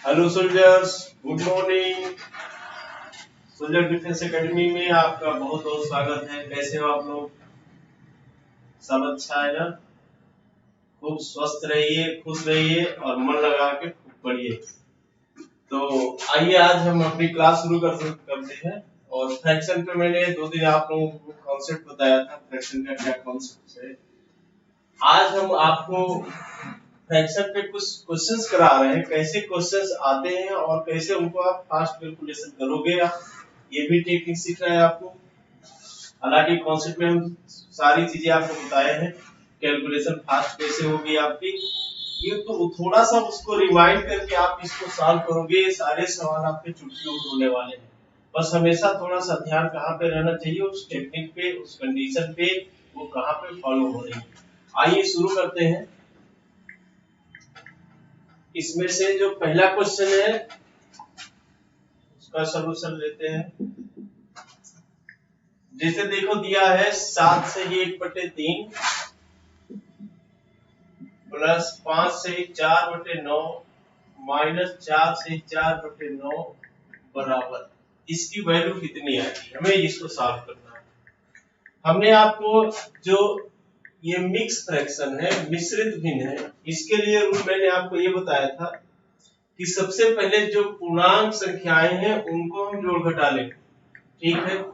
Hello soldiers, good morning. Soldier defence academy में आपका बहुत बहुत स्वागत है। कैसे हो आप लोग? सब अच्छा है ना? खूब स्वस्थ रहिए, खुश रहिए और मन लगा के खूब पढ़िए। तो आइए आज हम अपनी क्लास शुरू करते हैं। और फ्रैक्शन पे मैंने 2 दिन आप लोगों को कॉन्सेप्ट बताया था, फ्रैक्शन का क्या कॉन्सेप्ट है। आज हम आपको फ्रैक्शन पे कुछ क्वेश्चंस करा रहे हैं, कैसे क्वेश्चंस आते हैं और कैसे उनको आप फास्ट कैलकुलेशन करोगे। आप ये भी टेक्निक सीख रहे हैं आपको। हालांकि कॉन्सेप्ट में हम सारी चीजें आपको बताए हैं, कैलकुलेशन फास्ट कैसे होगी आपकी। ये तो थोड़ा सा उसको रिवाइंड करके आप इसको सॉल्व करोगे, सारे सवाल आपके चुटकी होने वाले हैं। बस हमेशा थोड़ा सा ध्यान कहाँ पे रहना चाहिए, उस टेक्निक पे, उस कंडीशन पे, वो कहाँ पे फॉलो हो रही है। आइए शुरू करते हैं। इसमें से जो पहला क्वेश्चन है उसका सलूशन लेते हैं। जैसे देखो दिया है 7 से 1/3 प्लस 5 से 4/9 माइनस 4 से 4/9 बराबर इसकी वैल्यू कितनी आएगी। हमें इसको सॉल्व करना है। हमने आपको जो ये मिक्स फ्रैक्शन है, मिश्रित भिन्न है, इसके लिए रूल मैंने आपको ये बताया था कि सबसे पहले जो पूर्णांक संख्याएं हैं उनको हम जोड़ घटा लें। ठीक है,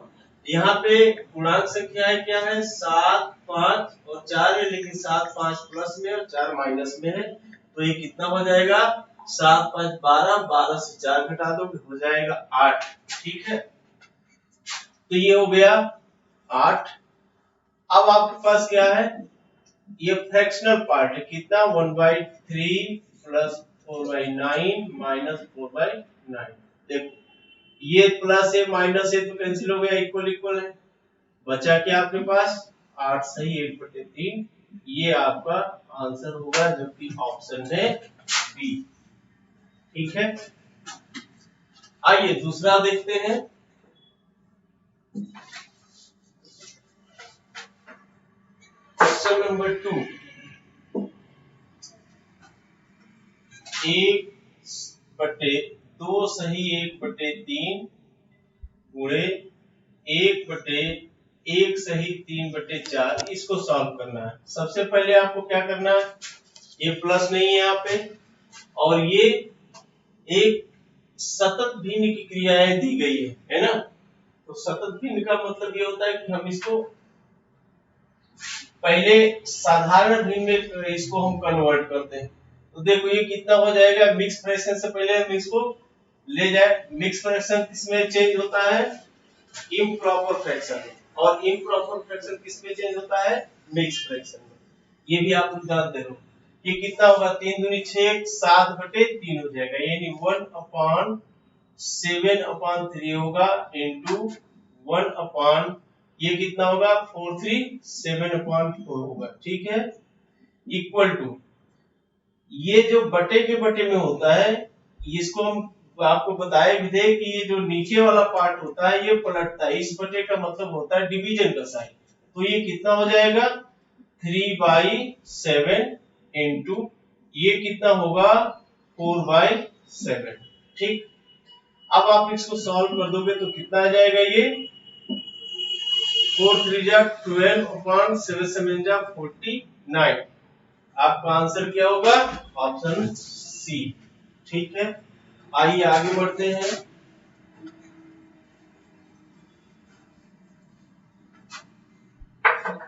यहाँ पे पूर्णांक संख्याएं क्या है? 7, 5 और 4 है, लेकिन 7 5 प्लस में और 4 माइनस में है। तो ये कितना हो जाएगा? 7 5 12, 12 से 4 घटा दो हो जाएगा 8। ठीक है, तो ये हो गया 8। अब आपके पास क्या है? ये फ्रैक्शनल पार्ट है। कितना? 1/3 प्लस 4/9 माइनस 4/9। देखो ये प्लस है माइनस है तो कैंसिल हो गया, इक्वल इक्वल है। बचा क्या आपके पास? 8 सही 1/3। ये आपका आंसर होगा, जो कि ऑप्शन है बी। ठीक है, आइए दूसरा देखते हैं। Question number 2। 1/2 सही 1/3 गुणे 1/1 सही 3/4, इसको सॉल्व करना है। सबसे पहले आपको क्या करना है? ये प्लस नहीं है यहाँ पे, और ये एक सतत भिन्न की क्रियाएं दी गई है ना। तो सतत भिन्न का मतलब ये होता है कि हम इसको पहले साधारण भिन्न में इसको हम कन्वर्ट करते हैं। तो देखो ये कितना हो जाएगा? मिक्स फ्रैक्शन से पहले हम इसको ले जाए। मिक्स फ्रैक्शन किसमें चेंज होता है? इम्प्रॉपर फ्रैक्शन में। और इम्प्रॉपर फ्रैक्शन किसमें चेंज होता है? मिक्स फ्रैक्शन में। ये भी आप ध्यान दे दो। ये कितना होगा? 3 दूनी 6, 7/3 हो जाएगा, यानी 1/7/3 होगा इनटू 1 ये कितना होगा? 437/4 होगा। ठीक है, इक्वल टू ये जो बटे के बटे में होता है, इसको हम आपको बताए भी थे कि ये जो नीचे वाला पार्ट होता है ये पलटता है। इस बटे का मतलब होता है डिवीजन का साइन। तो ये कितना हो जाएगा? 3/7 इंटू ये कितना होगा? 4/7। ठीक, अब आप इसको सॉल्व कर दोगे तो कितना आ जाएगा? ये 4 3 12 अपॉन 7 7 49। आपका आंसर क्या होगा? Option C. ठीक है, आइए आगे बढ़ते हैं।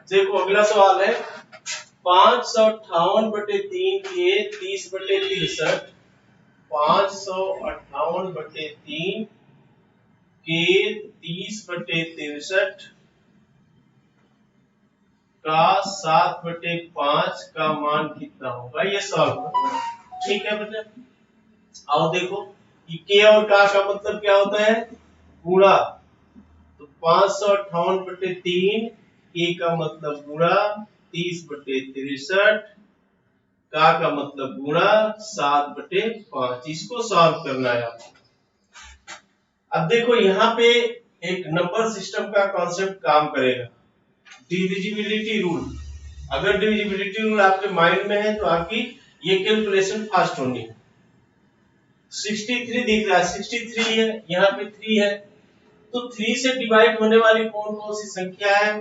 देखो अगला सवाल है 558/3 के 30/63। 558/3 के 30/63 का 7/5 का मान कितना होगा? ये सॉल्व करना है। ठीक है बेटा, आओ देखो ये के और का मतलब क्या होता है? गुणा। तो 558/3 के का मतलब गुणा 30/63 का मतलब गुणा 7/5। इसको सॉल्व करना है आपको। अब देखो यहाँ पे एक नंबर सिस्टम का कॉन्सेप्ट काम करेगा, डिविजिबिलिटी रूल। अगर डिविजिबिलिटी रूल आपके माइंड में है तो आपकी ये कैलकुलेशन फास्ट होनी है। 63 दिख रहा है, 63 है, यहाँ पे 3 है, तो 3 से डिवाइड होने वाली कौन कौन सी संख्या है?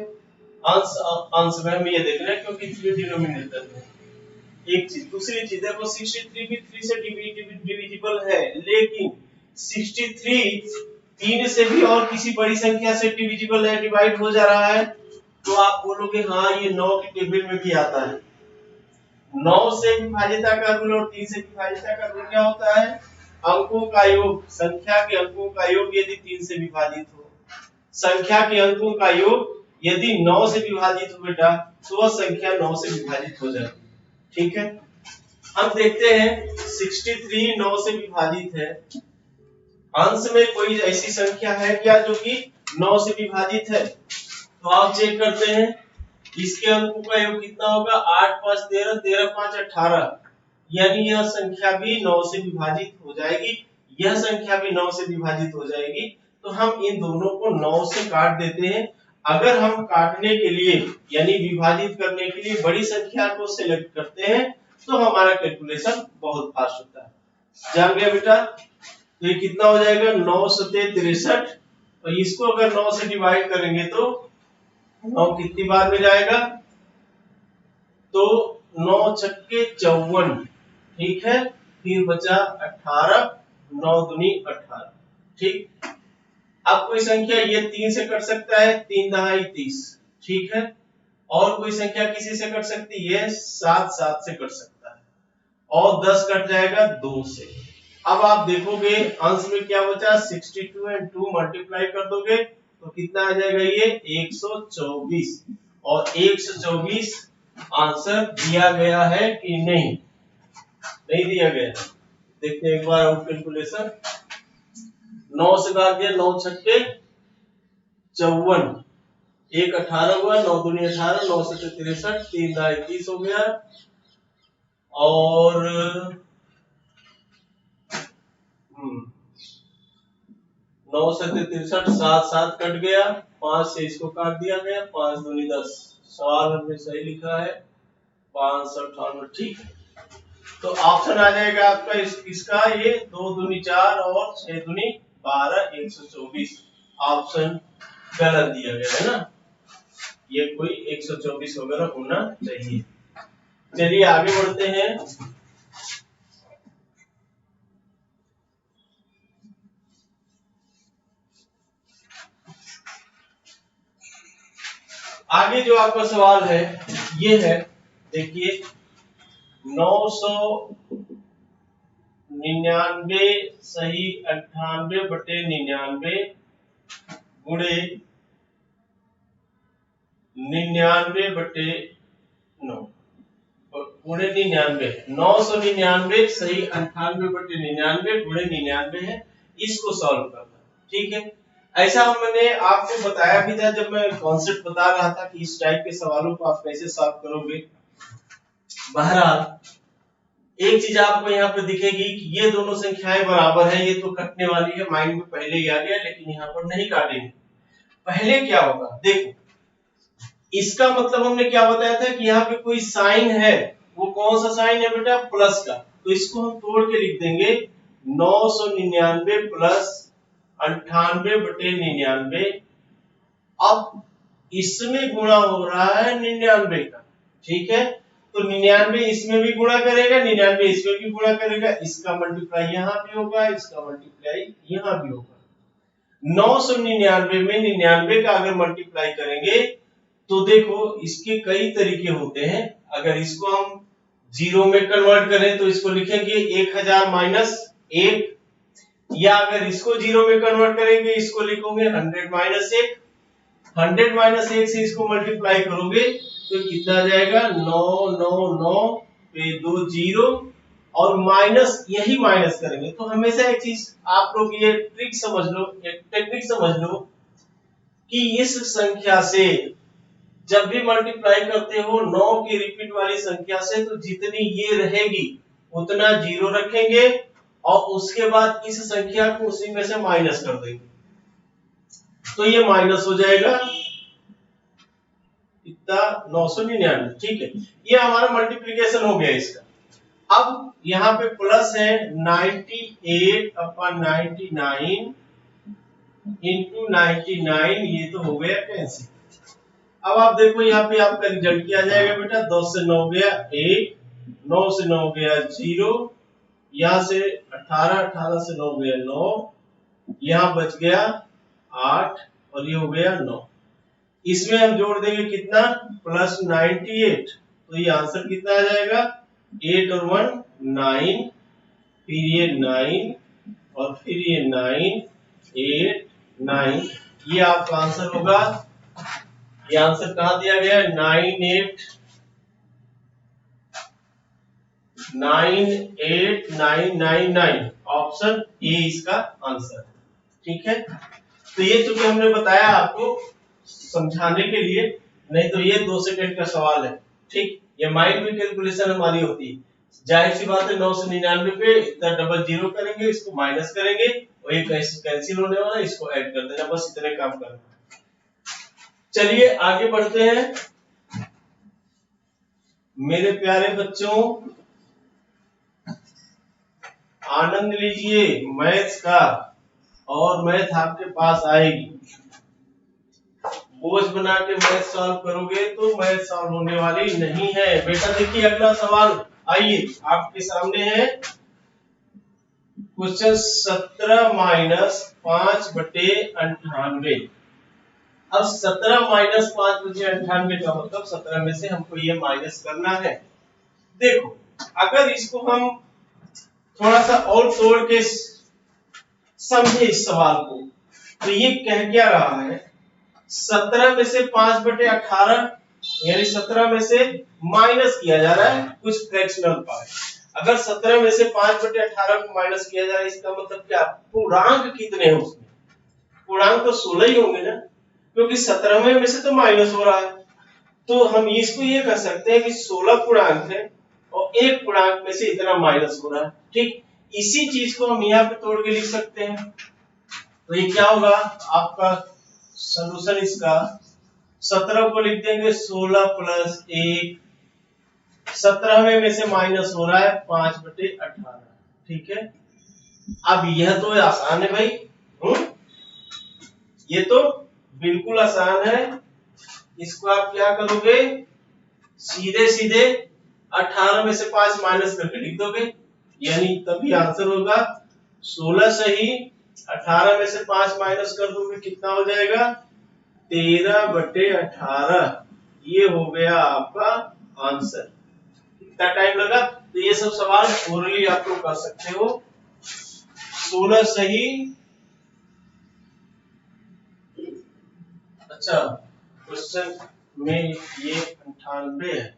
अंश अंश में हम ये देख रहे हैं क्योंकि 3 डिनोमिनेटर में। एक चीज, दूसरी चीज देखो 63 भी 3 से डिविजिबल है, लेकिन 63 3 से भी और किसी बड़ी संख्या से डिविजिबल है, डिवाइड हो जा रहा है, तो आप बोलोगे हाँ ये 9 की टेबल में भी आता है। 9 से विभाजिता का ऋण और 3 से विभाजिता का ऋण क्या होता है? अंकों का योग, संख्या के अंकों का योग यदि 3 से विभाजित हो, संख्या के अंकों का योग यदि 9 से विभाजित हो बेटा, तो वह संख्या 9 से विभाजित हो जाएगी। ठीक है, हम देखते हैं 63 9 से विभाजित है, अंश में कोई ऐसी संख्या है क्या जो कि 9 से विभाजित है? तो आप चेक करते हैं, इसके अंकों का योग कितना होगा? 8 5 13, 13 5 18, यानी यह संख्या भी 9 से विभाजित हो जाएगी, यह संख्या भी 9 से विभाजित हो जाएगी। तो हम इन दोनों को 9 से काट देते हैं। अगर हम काटने के लिए यानी विभाजित करने के लिए बड़ी संख्या को सिलेक्ट करते हैं तो हमारा कैलकुलेशन बहुत फास्ट होता है। जान गया बेटा? तो ये कितना हो जाएगा? 9 सते 63, और इसको अगर 9 से डिवाइड करेंगे तो 9 कितनी बार में जाएगा? तो 9 छक्के 54, ठीक है, फिर बचा 18, 9 दूनी 18, ठीक। अब कोई संख्या ये 3 से कट सकता है, 3 दहाई 30, ठीक है, और कोई संख्या किसी से कट सकती है? 7 7 से कट सकता है, और 10 कट जाएगा 2 से। अब आप देखोगे अंश में क्या बचा? 62 एंड 2 मल्टीप्लाई कर दोगे तो कितना आ जाएगा? ये 124, और 124 आंसर दिया गया है कि नहीं? नहीं दिया गया। देखते हैं एक बार आउट कैलकुलेशन। 9 से भाग दिया, 9 छक्के 54, 1 18 हुआ, 9 दूनी 18, 9 सते 63, 3 दाई 30 हो गया, और 9 सते 63, 7 7 कट गया, 5 से इसको काट दिया गया, 5 दूनी 10। सवाल हमने सही लिखा है, 558, ठीक है। तो ऑप्शन आ जाएगा आपका इसका ये 2 दूनी 4 और 6 दूनी 12, 124। ऑप्शन गलत दिया गया है ना, ये कोई 124 वगैरह होना चाहिए। चलिए आगे बढ़ते हैं। आगे जो आपका सवाल है ये है, देखिए 999 सही 98/99 गुणे 99/9 गुणे 99, 999 सही 98/99 गुणे 99 है, इसको सॉल्व करना, ठीक है। ऐसा मैंने आपको बताया भी था जब मैं कॉन्सेप्ट बता रहा था कि इस टाइप के सवालों को आप कैसे सॉल्व करोगे। बहरहाल एक चीज आपको यहाँ पे दिखेगी कि ये दोनों संख्याएं बराबर है, ये तो कटने वाली है, माइंड में पहले ही आ गया, लेकिन यहाँ पर नहीं काटेंगे। पहले क्या होगा, देखो इसका मतलब हमने क्या बताया था कि यहाँ पे कोई साइन है, वो कौन सा साइन है बेटा? प्लस का। तो इसको हम तोड़ के लिख देंगे 999 प्लस 98/99। अब इसमें गुणा हो रहा है 99 का, ठीक है, तो 99 इसमें भी गुणा करेगा, 99 इसमें भी गुणा करेगा, इसका मल्टीप्लाई यहाँ भी होगा, इसका मल्टीप्लाई यहाँ भी होगा। 999 में 99 का अगर मल्टीप्लाई करेंगे तो देखो इसके कई तरीके होते हैं। अगर इसको हम जीरो में कन्वर्ट करें तो इसको लिखेंगे 1000 माइनस 1, या अगर इसको जीरो में कन्वर्ट करेंगे इसको लिखोगे 100 माइनस 1। 100 माइनस 1 से इसको मल्टीप्लाई करोगे तो कितना आ जाएगा? 999 पे 2 जीरो, और माइनस यही माइनस करेंगे। तो हमेशा एक चीज आप लोग ये ट्रिक समझ लो, एक टेक्निक समझ लो कि इस संख्या से जब भी मल्टीप्लाई करते हो 9 की रिपीट वाली संख्या से, तो जितनी ये रहेगी उतना जीरो रखेंगे, और उसके बाद इस संख्या को उसी में से माइनस कर देंगे, तो ये माइनस हो जाएगा इतना 999, ठीक है। ये हमारा मल्टीप्लिकेशन हो गया इसका। अब यहाँ पे प्लस है 98/99 इंटू 99, ये तो हो गया कैंसिल। अब आप देखो यहाँ पे आपका रिजल्ट क्या आ जाएगा बेटा, 10 से 9 गया 1, 9 से 9 गया 0, यहाँ से 18, 18 से 9 गया 9, यहाँ बच गया 8 और ये हो गया 9। इसमें हम जोड़ देंगे कितना, प्लस 98, तो ये आंसर कितना आ जाएगा, 8 और 1 9, फिर ये 9 और फिर ये 9, 8 9, ये आपका आंसर होगा। ये आंसर कहाँ दिया गया है, 98,98999, ऑप्शन ए इसका आंसर। ठीक है, तो ये चूंकि हमने बताया आपको समझाने के लिए, नहीं तो ये 2 सेकंड का सवाल है। ठीक, ये माइंड में कैलकुलेशन हमारी होती है। जाहिर सी बात है 9 से 99 पे इतना डबल जीरो करेंगे, इसको माइनस करेंगे और ये कैंसिल होने वाला है, इसको ऐड कर देना, बस इतने काम करना। चलिए आगे बढ़ते हैं मेरे प्यारे बच्चों, आनंद लीजिए मैथ्स का, और मैथ आपके पास आएगी। बोझ बना के मैथ सॉल्व करोगे तो मैथ सॉल्व होने वाली नहीं है बेटा। देखिए अगला सवाल आइए आपके सामने है, क्वेश्चन 17 माइनस 5/98। अब 17 माइनस 5/98 का मतलब 17 में से हमको ये माइनस करना है। देखो अगर इसको हम थोड़ा सा और तोड़ के समझे इस सवाल को, तो ये कह क्या रहा है, 17 में से 5/18 यानी 17 में से माइनस किया जा रहा है कुछ फ्रैक्शनल पार्ट। अगर 17 में से 5/18 को माइनस किया जा रहा है, इसका मतलब क्या, पूर्णांक कितने हैं उसमें, पूर्णांक तो 16 ही होंगे ना, क्योंकि 17 में से तो माइनस हो रहा है। तो हम इसको ये कह सकते हैं कि 16 पूर्णांक है और एक पूर्णांक में से इतना माइनस हो रहा है। ठीक, इसी चीज को हम यहाँ पे तोड़ के लिख सकते हैं। तो ये क्या होगा आपका सॉल्यूशन इसका, 17 को लिख देंगे 16 प्लस 1, 17 में से माइनस हो रहा है 5/18। ठीक है, अब यह तो आसान है भाई, ये तो बिल्कुल आसान है। इसको आप क्या करोगे, सीधे सीधे 18 में से 5 माइनस करके लिख दोगे, यानी तभी आंसर होगा 16 सही, 18 में से 5 माइनस कर दोगे कितना हो जाएगा, 13/18। ये हो गया आपका आंसर। कितना टाइम लगा, तो ये सब सवाल ओरली आप लोग कर सकते हो। 16 सही, अच्छा क्वेश्चन में ये 98 है,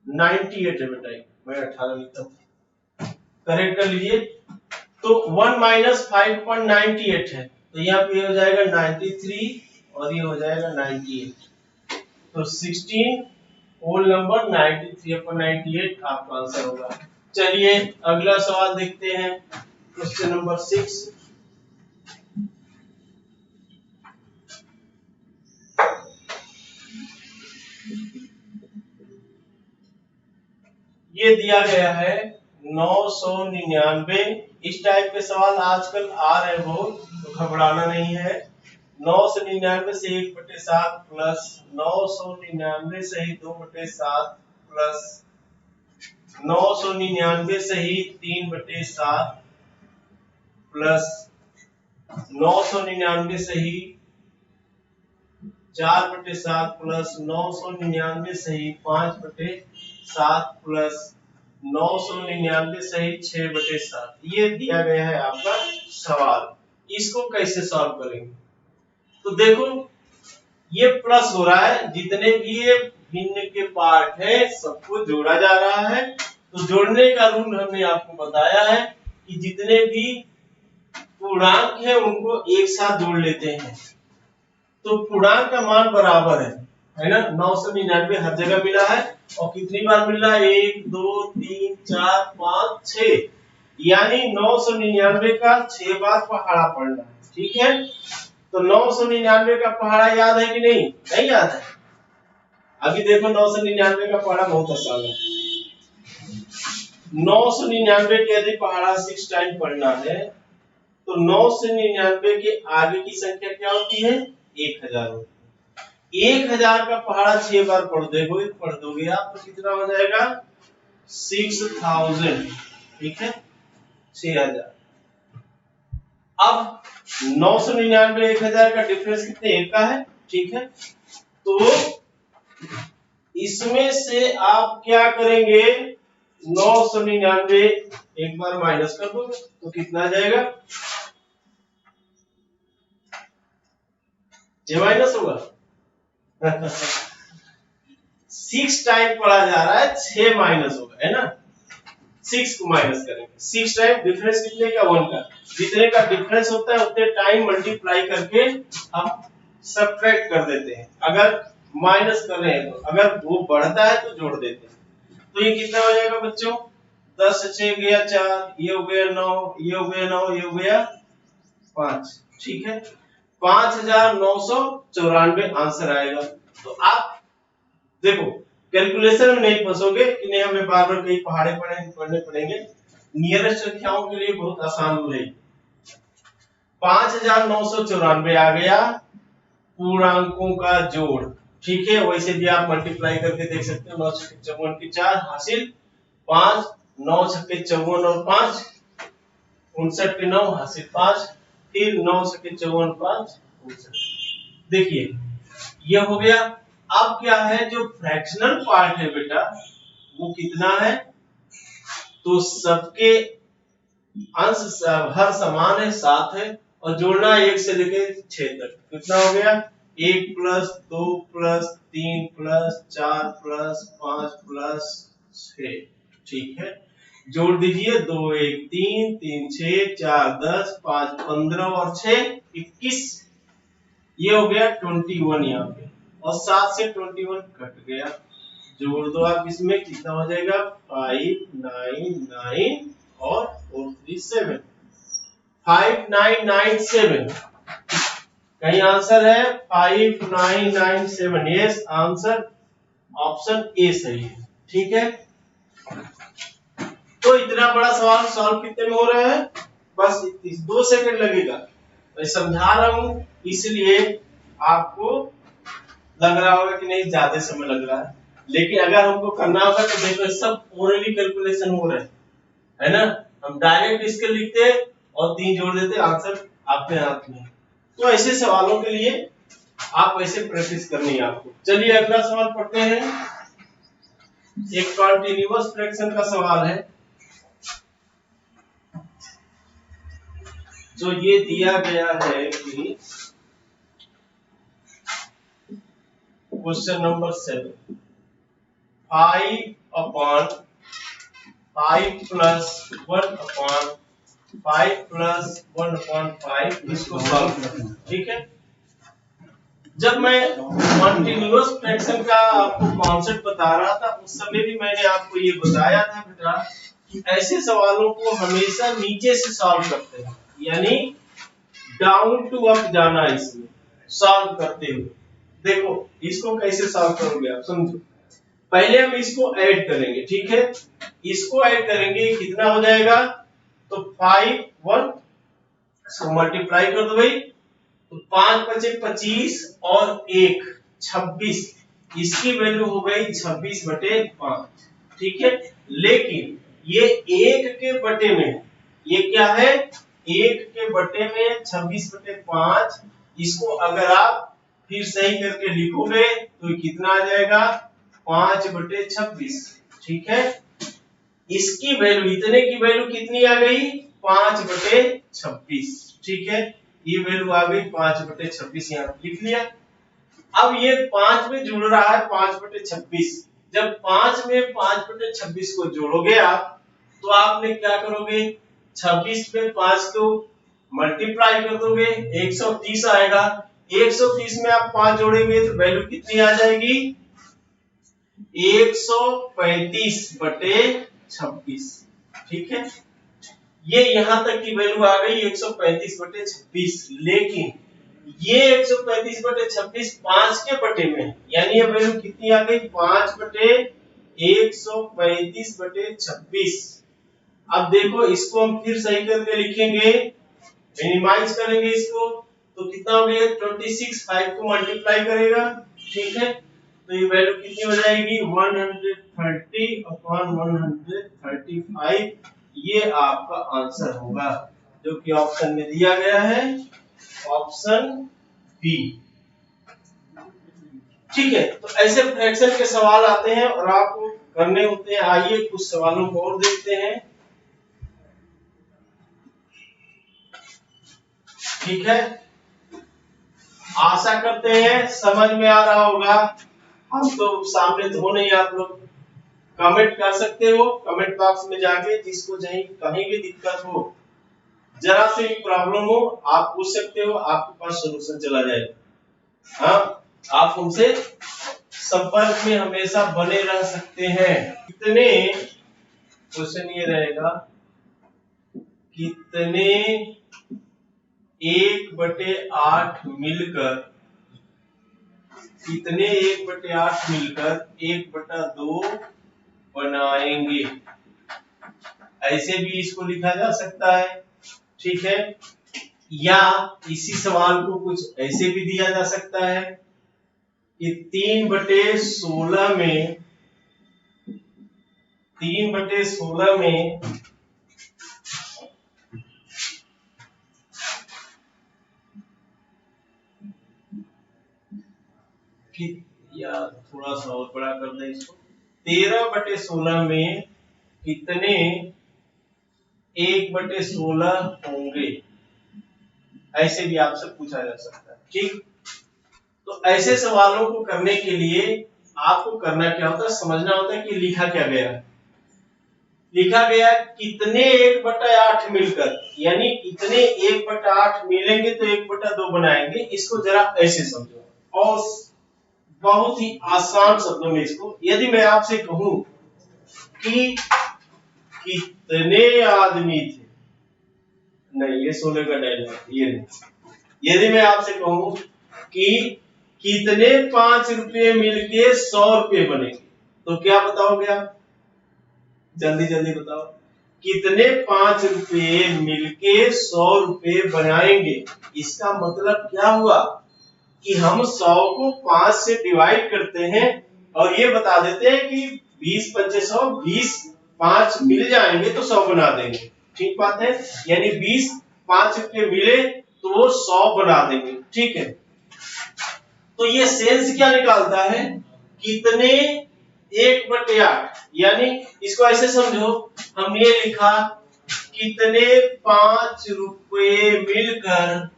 98 है बेटा, मैं 18 लिखता हूँ, करेक्ट कर लीजिए। तो 1 माइनस 5.98 है, तो यहाँ पे हो जाएगा 93 और ये हो जाएगा 98, तो 16 होल नंबर 93/98 आपका आंसर होगा। चलिए अगला सवाल देखते हैं, क्वेश्चन नंबर 6। ये दिया गया है 999। इस टाइप के सवाल आजकल आ रहे बहुत, तो घबराना नहीं है। 999 से 1/7 प्लस 999 से ही 2/7 प्लस 999 से ही 3/7 प्लस 999 से ही 4/7 प्लस 999 से ही 5/7 प्लस 999 से ही 6/7। ये दिया गया है आपका सवाल, इसको कैसे सॉल्व करेंगे। तो देखो ये प्लस हो रहा है, जितने भी ये भिन्न के पार्ट है सबको जोड़ा जा रहा है। तो जोड़ने का रूल हमने आपको बताया है कि जितने भी पूर्णांक है उनको एक साथ जोड़ लेते हैं, तो पूर्णांक का मान बराबर है ना। 999 हर जगह मिला है, और कितनी बार मिल रहा है, 1 2 3 4 5 6, यानी 999 का 6 बार पहाड़ा पड़ना है। ठीक है, तो 999 का पहाड़ा याद है कि नहीं, नहीं याद है। अभी देखो 999 का पहाड़ा बहुत आसान है। 999 के यदि पहाड़ा 6 टाइम पढ़ना है तो 999 के आगे की संख्या क्या होती है? 1000 होती है। 1000 का पहाड़ा 6 बार पढ़ दोगे आप तो कितना हो जाएगा? 6000। ठीक है, 6000। अब 999 1000 का डिफरेंस कितने? 1 का है। ठीक है, तो इसमें से आप क्या करेंगे? 999 एक बार माइनस कर दोगे तो कितना आ जाएगा? ये माइनस होगा। 6 टाइम पढ़ा जा रहा है, 6 माइनस होगा, है ना? 6 को माइनस करेंगे। 6 टाइम डिफरेंस कितने का? 1 का। जितने का डिफरेंस होता है उतने टाइम मल्टीप्लाई करके हम सब्ट्रैक्ट कर देते हैं। अगर माइनस कर रहे हैं तो, अगर वो बढ़ता है तो जोड़ देते हैं। तो ये कितना हो जाएगा बच्चों? 10 से 6 गया 4, ये हो गया 9, ये हो गया 9, ये हो गया 5। ठीक है, 5994 आंसर आएगा। तो आप देखो कैलकुलेशन में नहीं फंसोगे कि नहीं हमें बार बार कई पहाड़े पढ़ने पड़ेंगे। नियरेस्ट संख्याओं के लिए बहुत आसान है। 5994 आ गया पूर्णांकों का जोड़। ठीक है, वैसे भी आप मल्टीप्लाई करके देख सकते हो। 9 छक्के 54 की 4 हासिल 5, 9 छक्के 54 और 5 59 के 9 हासिल 5, फिर 9 छक्के 54 5 59। देखिए ये हो गया। अब क्या है, जो फ्रैक्शनल पार्ट है बेटा वो कितना है? तो सबके अंश हर समान है, 7 है, और जोड़ना 1 से लेके 6 तक। कितना हो गया? 1 plus 2 plus 3 plus 4 plus 5 plus 6। ठीक है, जोड़ दीजिए। 2 1 3 3 6 4 10 5 15 और 6 21। ये हो गया 21 यहाँ पे, और 7 से 21 कट गया। जोड़ दो आप इसमें, कितना हो जाएगा? 599 और 437 5997। कहीं आंसर है 5997। यस, आंसर ऑप्शन ए सही है। ठीक है, तो इतना बड़ा सवाल सॉल्व कितने में हो रहा है? बस 2 सेकंड लगेगा। मैं समझा रहा हूं इसलिए आपको लग रहा होगा कि नहीं ज्यादा समय लग रहा है, लेकिन अगर हमको करना होगा तो देखो सब ओरली कैलकुलेशन हो रहा है ना? हम डायरेक्ट इसके लिखते और 3 जोड़ देते, आंसर आपके हाथ में। तो ऐसे सवालों के लिए आप ऐसे प्रैक्टिस करनी है आपको। चलिए अगला सवाल पढ़ते हैं। एक कॉन्टिन्यूअस फ्रैक्शन का सवाल है, जो ये दिया गया है कि क्वेश्चन नंबर 7 5/5 प्लस 1/5 प्लस 1/5 इसको सॉल्व करना। ठीक है, जब मैं कॉन्टिन्यूअस फ्रैक्शन का आपको कॉन्सेप्ट बता रहा था उस समय भी मैंने आपको ये बताया था बेटा कि ऐसे सवालों को हमेशा नीचे से सॉल्व करते हैं, यानी डाउन टू अप जाना इसमें सॉल्व करते हुए। देखो इसको कैसे सॉल्व करोगे आप, समझो। पहले हम इसको ऐड करेंगे। ठीक है, इसको ऐड करेंगे, कितना हो जाएगा? तो 5 1 इसको मल्टीप्लाई कर दो भाई, तो 5 बचे 25 और 1 26। इसकी वैल्यू हो गई 26/5। ठीक है, लेकिन ये 1 के बटे में, ये क्या है? 1 के बटे में 26/5। इसको अगर आप फिर सही करके लिखोगे तो कितना आ जाएगा? 5/26। ठीक है, इसकी वैल्यू, इतने की वैल्यू कितनी आ गई? 5/26। ठीक है, ये वैल्यू आ गई 5/26, यहाँ लिख लिया। अब ये 5 में जुड़ रहा है 5/26। जब 5 में 5/26 को जोड़ोगे आप तो आपने क्या करोगे? 26 पे 5 को मल्टीप्लाई कर दोगे, 130 आएगा। 130 में आप 5 जोड़ेंगे तो वैल्यू कितनी आ जाएगी? 135/26। ठीक है, ये यहां तक की वैल्यू आ गई 135/26। लेकिन ये 135/26 5 के बटे में, यानी ये वैल्यू कितनी आ गई? 5/135/26। अब देखो इसको हम फिर सही करके लिखेंगे, मिनिमाइज करेंगे इसको, तो कितना हो गया 26, 5 को मल्टीप्लाई करेगा, ठीक है, तो ये वैल्यू कितनी हो जाएगी 130 अपॉन 135, ये आपका आंसर होगा जो कि ऑप्शन में दिया गया है, ऑप्शन बी। ठीक है, तो ऐसे फ्रैक्शन के सवाल आते हैं और आपको करने होते हैं। आइए कुछ सवालों को और देखते हैं। ठीक है, आशा करते हैं समझ में आ रहा होगा। हम तो सामने तो हो नहीं, आप लोग कमेंट कर सकते हो कमेंट बॉक्स में जाके, जिसको कहीं भी दिक्कत हो, जरा से भी प्रॉब्लम हो, आप पूछ सकते हो, आपके पास सलूशन चला जाएगा। हाँ, आप हमसे संपर्क में हमेशा बने रह सकते हैं। कितने, क्वेश्चन ये रहेगा, कितने 1/8 मिलकर, कितने 1/8 मिलकर 1/2 बनाएंगे? ऐसे भी इसको लिखा जा सकता है, ठीक है, या इसी सवाल को कुछ ऐसे भी दिया जा सकता है कि 3/16 में 3/16 में या थोड़ा सा और बड़ा कर दें इसको, 13/16 में कितने 1/16 होंगे? ऐसे भी आपसे पूछा जा सकता है, ठीक। तो ऐसे सवालों को करने के लिए आपको करना क्या होता है, समझना होता है कि लिखा क्या गया। लिखा गया कितने 1/8 मिलकर, यानी कितने 1/8 मिलेंगे तो 1/2 बनाएंगे। इसको जरा ऐसे समझो, और बहुत ही आसान शब्दों में इसको, यदि मैं आपसे कहूं कि कितने आदमी थे, नहीं ये 16 का डायलॉग, ये नहीं। यदि मैं आपसे कहूं कि कितने 5 रुपये मिलके 100 रुपये बनेंगे, तो क्या बताओगे आप? जल्दी जल्दी बताओ, कितने 5 रुपये मिलके 100 रुपये बनाएंगे? इसका मतलब क्या हुआ कि हम 100 को 5 से डिवाइड करते हैं और ये बता देते हैं कि 20 5 100, 20 5 मिल जाएंगे तो 100 बना देंगे। ठीक बात है, यानी 20 5 रुपये मिले तो वो 100 बना देंगे, ठीक है। तो ये सेंस क्या निकालता है, कितने 1/8, यानी इसको ऐसे समझो, हमने ये लिखा कितने 5 रुपये मिलकर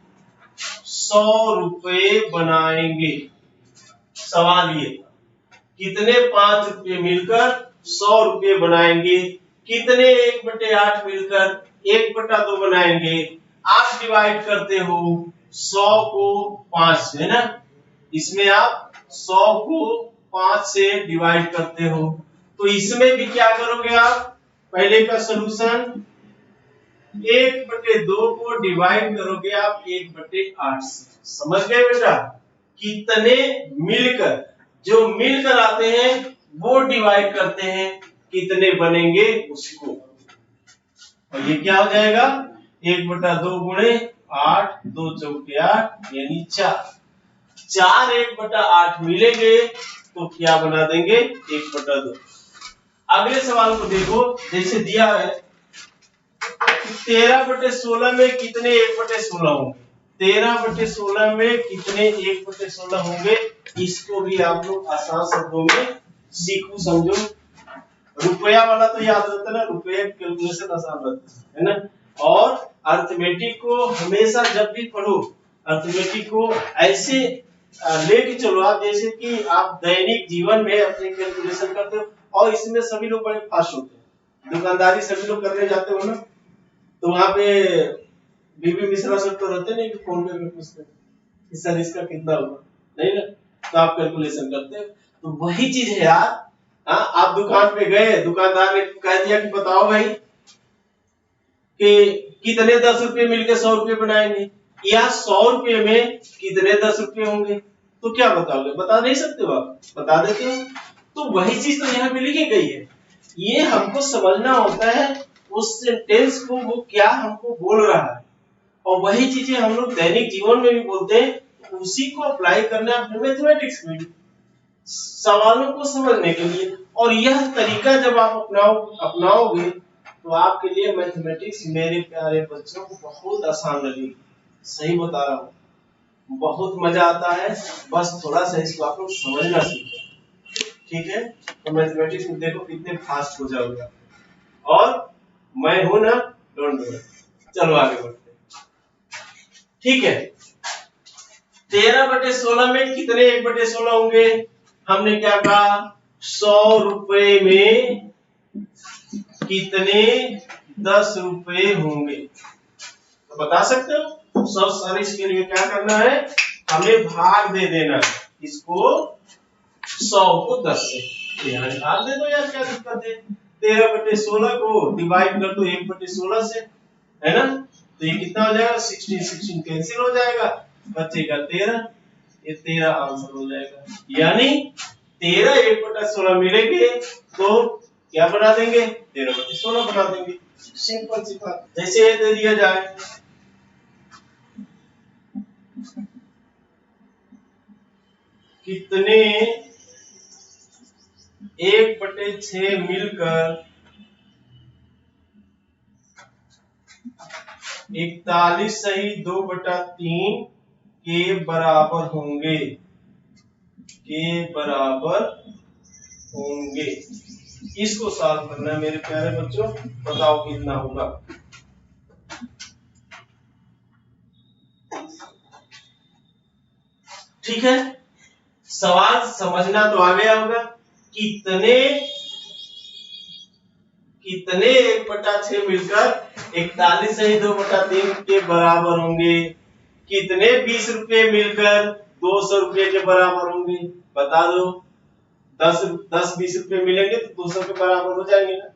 100 रुपये बनाएंगे। सवाल ये था, कितने 5 रुपये मिलकर 100 रुपये बनाएंगे, कितने 1/8 मिलकर 1/2 बनाएंगे। आप डिवाइड करते हो 100 को 5 से, है ना, इसमें आप 100 को 5 से डिवाइड करते हो, तो इसमें भी क्या करोगे आप, पहले का सॉल्यूशन 1/2 को डिवाइड करोगे आप 1/8 से। समझ गए बेटा, कितने मिलकर, जो मिलकर आते हैं वो डिवाइड करते हैं, कितने बनेंगे उसको, और ये क्या हो जाएगा 1/2 गुणे 8, 2 चौके 8, यानी 4। 4 1/8 मिलेंगे तो क्या बना देंगे 1/2। अगले सवाल को देखो, जैसे दिया है 13/16 में कितने 1/16 होंगे, 13/16 में कितने 1/16 होंगे। इसको भी आप लोग आसान शब्दों में सीखो, समझो। रुपया वाला तो याद रहता है ना, रुपये कैलकुलेशन आसान रहता है ना, और अर्थमेटिक को हमेशा जब भी पढ़ो, अर्थमेटिक को ऐसे लेके चलो आप, जैसे कि आप दैनिक जीवन में अपने कैलकुलेशन करते हो, और इसमें सभी लोग बड़े फास्ट होते हैं। दुकानदारी सभी लोग करने जाते हो ना, तो वहां पे बीबी मिश्रा सब तो रहते नहीं कि फोन पे में पूछते कि सर इसका कितना होगा, नहीं ना, तो आप कैलकुलेशन करते हो। तो वही चीज है यार, आप दुकान पे गए, दुकानदार ने कह दिया कि बताओ भाई कि कितने 10 रुपये मिलकर 100 रुपये बनाएंगे, या 100 रुपये में कितने 10 रुपये होंगे, तो क्या बताओगे, बता नहीं सकते हो आप, बता देते हो। तो वही चीज तो यहाँ पे लिखी गई है, ये हमको समझना होता है उस सेंटेंस को वो क्या हमको बोल रहा है, और वही चीजें हम लोग दैनिक जीवन में भी बोलते हैं, उसी को अप्लाई करना है अपने मैथमेटिक्स में सवालों को समझने के लिए। और यह तरीका जब आप अपनाओगे तो आपके लिए मैथमेटिक्स मेरे प्यारे बच्चों को बहुत आसान लगेगी। सही बता रहा हूँ, बहुत मजा आता है, बस थोड़ा सा इसको आप लोग समझना सीखें, ठीक है। तो मैथमेटिक्स में देखो कितने फास्ट हो जाओगे, और मैं हूं ना, डोंट वरी। चलो आगे बढ़ते हैं, ठीक है। 13/16 में कितने 1/16 होंगे? हमने क्या कहा, 100 रुपए में कितने 10 रुपए होंगे, तो बता सकते हो। सब सर इसके लिए क्या करना है, हमें भाग दे देना है इसको 100 को 10 से, तो यहाँ भाग दे दो यार, क्या दिक्कत है। 13/16 को डिवाइड कर दो 1/16 से, है ना, तो ये कितना हो जाएगा, 16 कैंसिल हो जाएगा, बचेगा 13, ये 13 आंसर हो जाएगा। यानी 13 1/16 मिलेंगे तो क्या बना देंगे, 13/16 बना देंगे। सिंपल सी बात, जैसे ये दे दिया जाए, कितने 1/6 मिलकर 41 सही 2/3 के बराबर होंगे, के बराबर होंगे। इसको सॉल्व करना है मेरे प्यारे बच्चों, बताओ कितना होगा। ठीक है, सवाल समझना तो आ गया होगा। कितने 1/6 मिलकर 41 सही 2/3 के बराबर होंगे, कितने 20 रुपए मिलकर 200 रुपए के बराबर होंगे, बता दो। 10-20 रुपए मिलेंगे तो 200 के बराबर हो जाएंगे ना।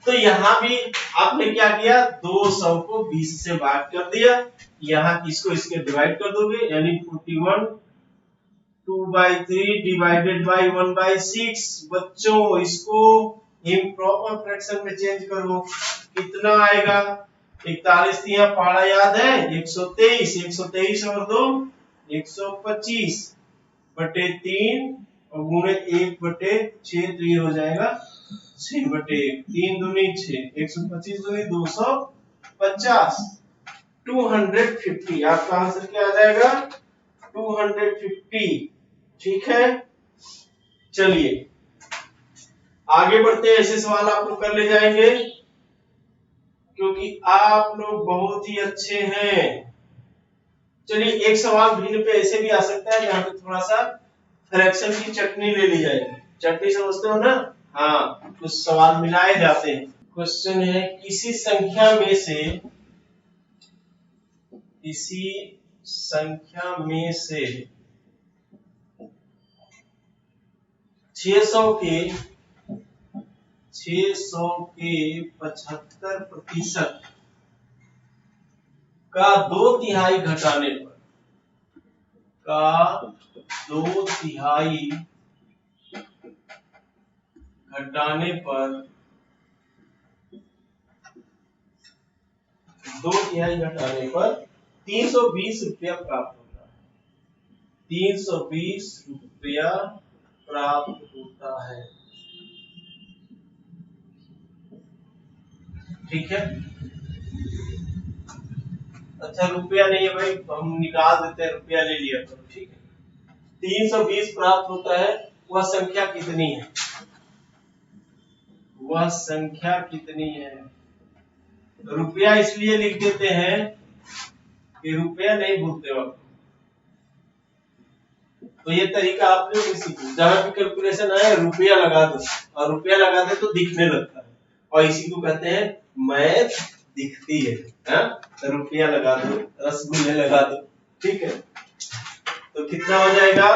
तो यहाँ भी आपने क्या किया, 200 को 20 से भाग कर दिया, यहाँ इसको इसके डिवाइड कर दोगे, यानी 41 2/3 डिवाइडेड बाय 1/6। बच्चों इसको इम्प्रॉपर फ्रैक्शन में चेंज करो, कितना आएगा, 41 यहाँ पहाड़ा याद है, 123, 123 और 2 125 बटे 3 और गुणे 1/6, तो ये हो जाएगा 6/1, 3 दूनी 6, 125 दूनी 250, 250। आपका आंसर क्या आ जाएगा, 250। ठीक है, चलिए आगे बढ़ते हैं, ऐसे सवाल आप लोग कर ले जाएंगे क्योंकि आप लोग बहुत ही अच्छे हैं। चलिए एक सवाल भिन्न पे ऐसे भी आ सकता है, यहाँ पे थोड़ा सा फ्रैक्शन की चटनी ले ली जाएगी। चटनी समझते हो ना, हाँ, कुछ सवाल मिलाए जाते हैं। क्वेश्चन है, किसी संख्या में से 600 के 75% का 2/3 घटाने पर 320 रुपया प्राप्त होता है, 320 रुपया प्राप्त होता है। ठीक है, अच्छा रुपया नहीं है भाई, हम निकाल देते हैं, रुपया ले लिया तो ठीक है। 320 प्राप्त होता है, वह संख्या कितनी है, वह संख्या कितनी है। रुपया इसलिए लिख देते हैं कि रुपया नहीं भूलते वक्त, तो ये तरीका आप लोग भी सीखो, जहां भी कैलकुलेशन आए रुपया लगा दो, और रुपया लगा दे तो दिखने लगता है, और इसी को कहते हैं मैथ दिखती है, तो रुपया लगा दो, रसगुल्ले लगा दो, ठीक है। तो कितना हो जाएगा,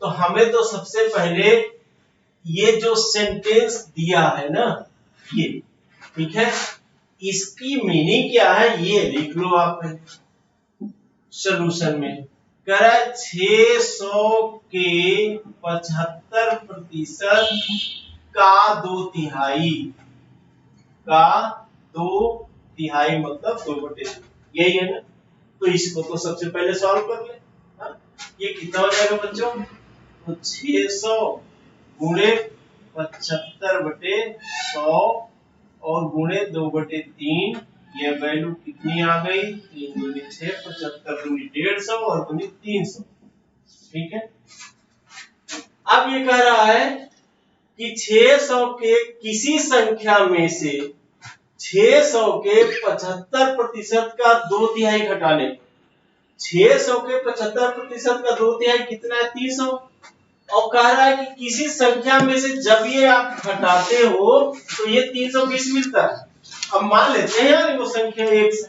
तो हमें तो सबसे पहले ये जो सेंटेंस दिया है ना, ये ठीक है, इसकी मीनिंग क्या है ये लिख लो आप सॉल्यूशन में। कह रहा है 600 के 75% का 2/3, का 2/3 मतलब 2/2, यही है ना। तो इसको तो सबसे पहले सॉल्व कर ले। हाँ? ये कितना हो जाएगा बच्चों, तो 600 गुणे 75/100 और गुणे 2/3, ये वैल्यू कितनी आ गई, 3 दूनी 6, 75 दूनी 150 और दूनी 300। ठीक है, अब ये कह रहा है कि 600 के किसी संख्या में से 600 के 75% का 2/3 घटाने, 600 के 75% का 2/3 कितना है, 300। और कह रहा है कि किसी संख्या में से जब ये आप घटाते हो तो ये 320 मिलता है। अब मान लेते हैं यार वो संख्या x है,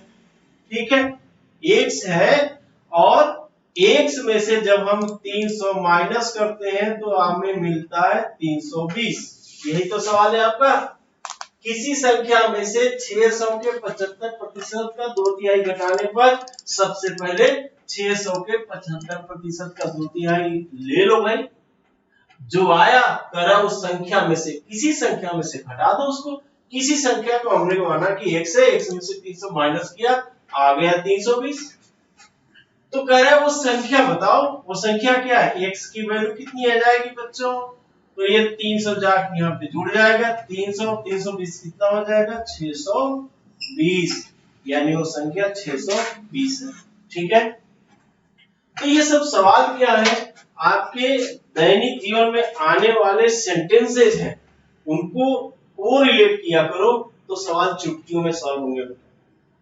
ठीक है, x है, और x में से जब हम 300 माइनस करते हैं तो हमें मिलता है 320। यही तो सवाल है आपका। किसी संख्या में से 600 के 75% का 2/3 घटाने पर सबसे पहले 600 के 75% का 2/3 ले लो भाई, जो आया करा उस संख्या में से किसी संख्या में से घटा दो उसको। किसी संख्या को हमने माना कि x है, x में से 300 माइनस किया, आ गया 320। तो कह रहा है वो संख्या बताओ, वो संख्या क्या है, x की वैल्यू कितनी आ जाएगी बच्चों, तो ये 300 जाके यहाँ पे जुड़ जाएगा, 300 320 कितना हो जाएगा, 620, यानी वो संख्या 620 है। ठीक है, तो ये सब सवाल क्या है, आपके दैनिक जीवन में आने वाले सेंटेंसेस हैं, उनको को रिलेट किया करो तो सवाल चुटकियों में सॉल्व होंगे।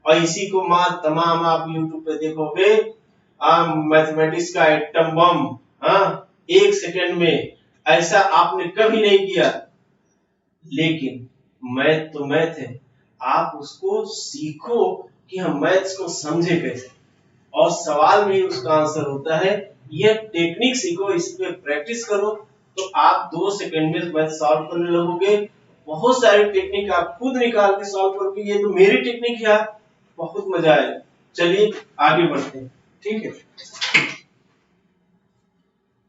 और इसी को तमाम आप YouTube पे देखोगे, मैथमेटिक्स का एटम बम, हाँ, 1 सेकंड में, ऐसा आपने कभी नहीं किया। लेकिन मैथ तो मैथ है, आप उसको सीखो कि हम मैथ्स को समझे कैसे, और सवाल में उसका आंसर होता है। ये टेक्निक सीखो, इस पे प्रैक्टिस करो, तो आप 2 सेकंड में मैथ सॉल्व करने लगोगे। बहुत सारी टेक्निक आप खुद निकाल के सॉल्व करोगे, ये तो मेरी टेक्निक है, बहुत मजा आएगा। चलिए आगे बढ़ते हैं, ठीक है।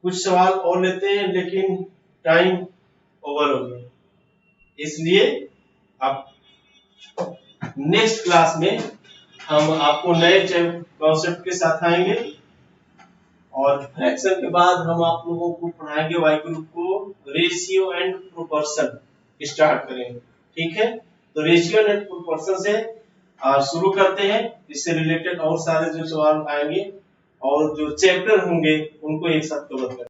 कुछ सवाल और लेते हैं, लेकिन टाइम ओवर हो गया, इसलिए अब नेक्स्ट क्लास में हम आपको नए कॉन्सेप्ट के साथ आएंगे, और फ्रैक्शन के बाद हम आप लोगों को पढ़ाएंगे वाई ग्रुप को रेशियो एंड प्रोपोर्शन स्टार्ट करेंगे। ठीक है, तो रेशियो एंड प्रोपोर्शन से शुरू करते हैं, इससे रिलेटेड और सारे जो सवाल आएंगे और जो चैप्टर होंगे उनको एक साथ कवर करेंगे।